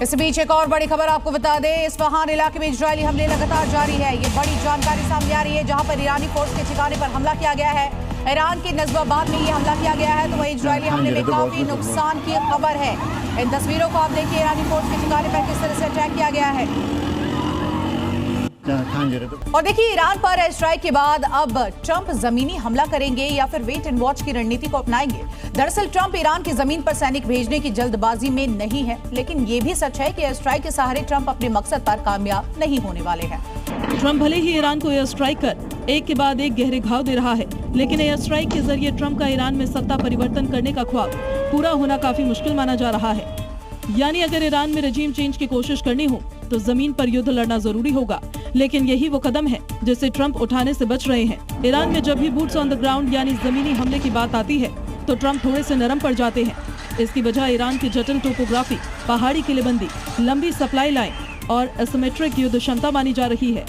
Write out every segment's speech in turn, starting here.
इस बीच एक और बड़ी खबर आपको बता दें, इस्फहान इलाके में इजरायली हमले लगातार जारी है। ये बड़ी जानकारी सामने आ रही है, जहां पर ईरानी फोर्स के ठिकाने पर हमला किया गया है। ईरान के नजबाबाद में ये हमला किया गया है, तो वही इजरायली हमले में काफी नुकसान की खबर है। इन तस्वीरों को आप देखिए, ईरानी फोर्स के ठिकाने पर किस तरह से अटैक किया गया है। और देखिए, ईरान पर एयर स्ट्राइक के बाद अब ट्रंप जमीनी हमला करेंगे या फिर वेट एंड वॉच की रणनीति को अपनाएंगे। दरअसल ट्रंप ईरान की जमीन पर सैनिक भेजने की जल्दबाजी में नहीं है, लेकिन ये भी सच है कि एयर स्ट्राइक के सहारे ट्रंप अपने मकसद पर कामयाब नहीं होने वाले हैं। ट्रंप भले ही ईरान को एयर स्ट्राइक कर एक के बाद एक गहरे घाव दे रहा है, लेकिन एयर स्ट्राइक के जरिए ट्रंप का ईरान में सत्ता परिवर्तन करने का ख्वाब पूरा होना काफी मुश्किल माना जा रहा है। यानी अगर ईरान में रजीम चेंज की कोशिश करनी हो तो जमीन पर युद्ध लड़ना जरूरी होगा, लेकिन यही वो कदम है जिसे ट्रंप उठाने से बच रहे हैं। ईरान में जब भी बूट्स ऑन द ग्राउंड यानी जमीनी हमले की बात आती है तो ट्रंप थोड़े से नरम पड़ जाते हैं। इसकी वजह ईरान की जटिल टोपोग्राफी, पहाड़ी किलेबंदी, लंबी सप्लाई लाइन और एसिमेट्रिक युद्ध क्षमता मानी जा रही है।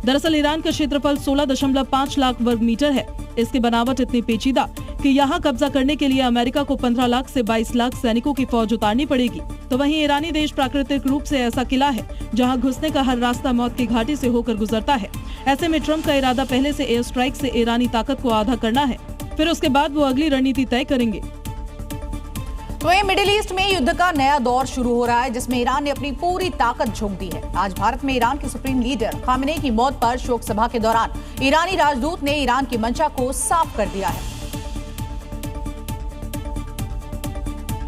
दरअसल ईरान का क्षेत्रफल 16.5 लाख वर्ग मीटर है। इसकी बनावट इतनी पेचीदा कि यहाँ कब्जा करने के लिए अमेरिका को 15 लाख से 22 लाख सैनिकों की फौज उतारनी पड़ेगी। तो वहीं ईरानी देश प्राकृतिक रूप से ऐसा किला है जहाँ घुसने का हर रास्ता मौत की घाटी से होकर गुजरता है। ऐसे में ट्रंप का इरादा पहले से एयर स्ट्राइक से ईरानी ताकत को आधा करना है, फिर उसके बाद वो अगली रणनीति तय करेंगे। वहीं मिडिल ईस्ट में युद्ध का नया दौर शुरू हो रहा है, जिसमें ईरान ने अपनी पूरी ताकत झोंक दी है। आज भारत में ईरान के सुप्रीम लीडर खामेनेई की मौत पर शोक सभा के दौरान ईरानी राजदूत ने ईरान की मंशा को साफ कर दिया है।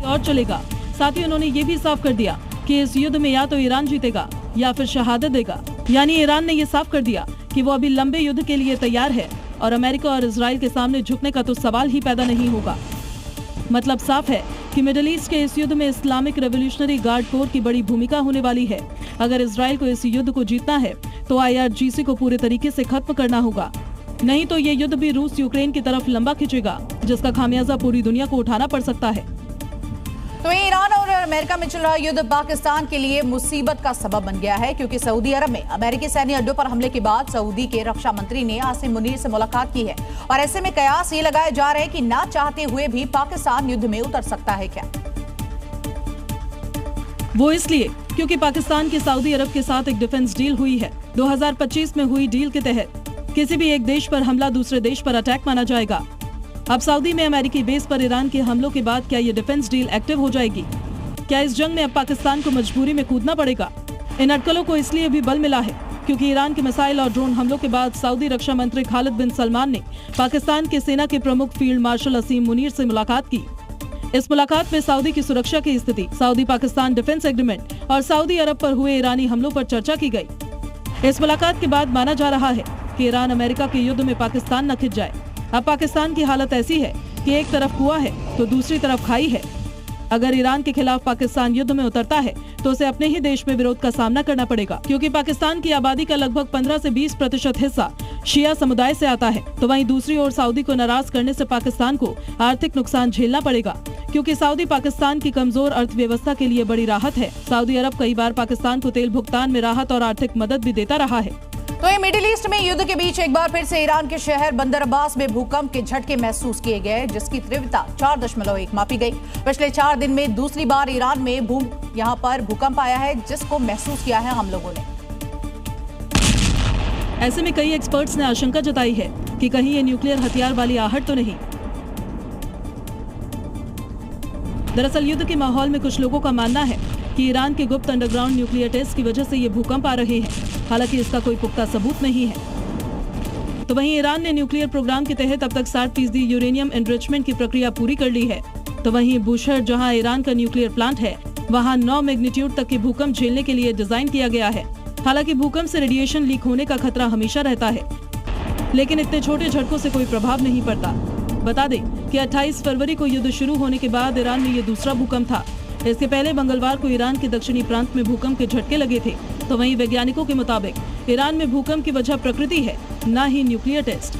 और चलेगा, साथ ही उन्होंने ये भी साफ कर दिया कि इस युद्ध में या तो ईरान जीतेगा या फिर शहादत देगा। यानी ईरान ने ये साफ कर दिया कि वो अभी लंबे युद्ध के लिए तैयार है और अमेरिका और इजराइल के सामने झुकने का तो सवाल ही पैदा नहीं होगा। मतलब साफ है कि मिडिल ईस्ट के इस युद्ध में इस्लामिक रेवोल्यूशनरी गार्ड कोर की बड़ी भूमिका होने वाली है। अगर इजराइल को इस युद्ध को जीतना है तो IRGC को पूरे तरीके से खत्म करना होगा, नहीं तो ये युद्ध भी रूस यूक्रेन की तरफ लंबा खिंचेगा, जिसका खामियाजा पूरी दुनिया को उठाना पड़ सकता है। तो ईरान और अमेरिका में चल रहा युद्ध पाकिस्तान के लिए मुसीबत का सबब बन गया है, क्योंकि सऊदी अरब में अमेरिकी सैन्य अड्डों पर हमले के बाद सऊदी के रक्षा मंत्री ने आसिम मुनीर से मुलाकात की है। और ऐसे में कयास ये लगाए जा रहे हैं कि ना चाहते हुए भी पाकिस्तान युद्ध में उतर सकता है क्या। वो इसलिए क्योंकि पाकिस्तान की सऊदी अरब के साथ एक डिफेंस डील हुई है। 2025 में हुई डील के तहत किसी भी एक देश पर हमला दूसरे देश पर अटैक माना जाएगा। अब सऊदी में अमेरिकी बेस पर ईरान के हमलों के बाद क्या ये डिफेंस डील एक्टिव हो जाएगी? क्या इस जंग में अब पाकिस्तान को मजबूरी में कूदना पड़ेगा? इन अटकलों को इसलिए भी बल मिला है क्योंकि ईरान के मिसाइल और ड्रोन हमलों के बाद सऊदी रक्षा मंत्री खालिद बिन सलमान ने पाकिस्तान के सेना के प्रमुख फील्ड मार्शल आसिम मुनीर से मुलाकात की। इस मुलाकात में सऊदी की सुरक्षा की स्थिति, सऊदी पाकिस्तान डिफेंस एग्रीमेंट और सऊदी अरब पर हुए ईरानी हमलों पर चर्चा की गई। इस मुलाकात के बाद माना जा रहा है कि ईरान अमेरिका के युद्ध में पाकिस्तान न खिंच जाए। अब पाकिस्तान की हालत ऐसी है कि एक तरफ कुआं है तो दूसरी तरफ खाई है। अगर ईरान के खिलाफ पाकिस्तान युद्ध में उतरता है तो उसे अपने ही देश में विरोध का सामना करना पड़ेगा, क्योंकि पाकिस्तान की आबादी का लगभग 15 से 20% हिस्सा शिया समुदाय से आता है। तो वहीं दूसरी ओर सऊदी को नाराज करने से पाकिस्तान को आर्थिक नुकसान झेलना पड़ेगा, क्योंकि सऊदी पाकिस्तान की कमजोर अर्थव्यवस्था के लिए बड़ी राहत है। सऊदी अरब कई बार पाकिस्तान को तेल भुगतान में राहत और आर्थिक मदद भी देता रहा है। तो ये मिडिल ईस्ट में युद्ध के बीच एक बार फिर से ईरान के शहर बंदर अब्बास में भूकंप के झटके महसूस किए गए, जिसकी तीव्रता 4.1 मापी गई। पिछले 4 दिन में दूसरी बार ईरान में यहाँ पर भूकंप आया है, जिसको महसूस किया है हम लोगों ने। ऐसे में कई एक्सपर्ट्स ने आशंका जताई है कि कहीं ये न्यूक्लियर हथियार वाली आहट तो नहीं। दरअसल युद्ध के माहौल में कुछ लोगों का मानना है कि ईरान के गुप्त अंडरग्राउंड न्यूक्लियर टेस्ट की वजह से ये भूकंप आ रहे हैं, हालांकि इसका कोई पुख्ता सबूत नहीं है। तो वहीं ईरान ने न्यूक्लियर प्रोग्राम के तहत अब तक 60% यूरेनियम एनरिचमेंट की प्रक्रिया पूरी कर ली है। तो वहीं बूशहर, जहां ईरान का न्यूक्लियर प्लांट है, वहां 9 मैग्नीट्यूड तक के भूकंप झेलने के लिए डिजाइन किया गया है। हालांकि भूकंप से रेडिएशन लीक होने का खतरा हमेशा रहता है, लेकिन इतने छोटे झटकों से कोई प्रभाव नहीं पड़ता। बता दें कि 28 फरवरी को युद्ध शुरू होने के बाद ईरान में ये दूसरा भूकंप था। इसके पहले मंगलवार को ईरान के दक्षिणी प्रांत में भूकंप के झटके लगे थे। तो वहीं वैज्ञानिकों के मुताबिक ईरान में भूकंप की वजह प्रकृति है, न ही न्यूक्लियर टेस्ट।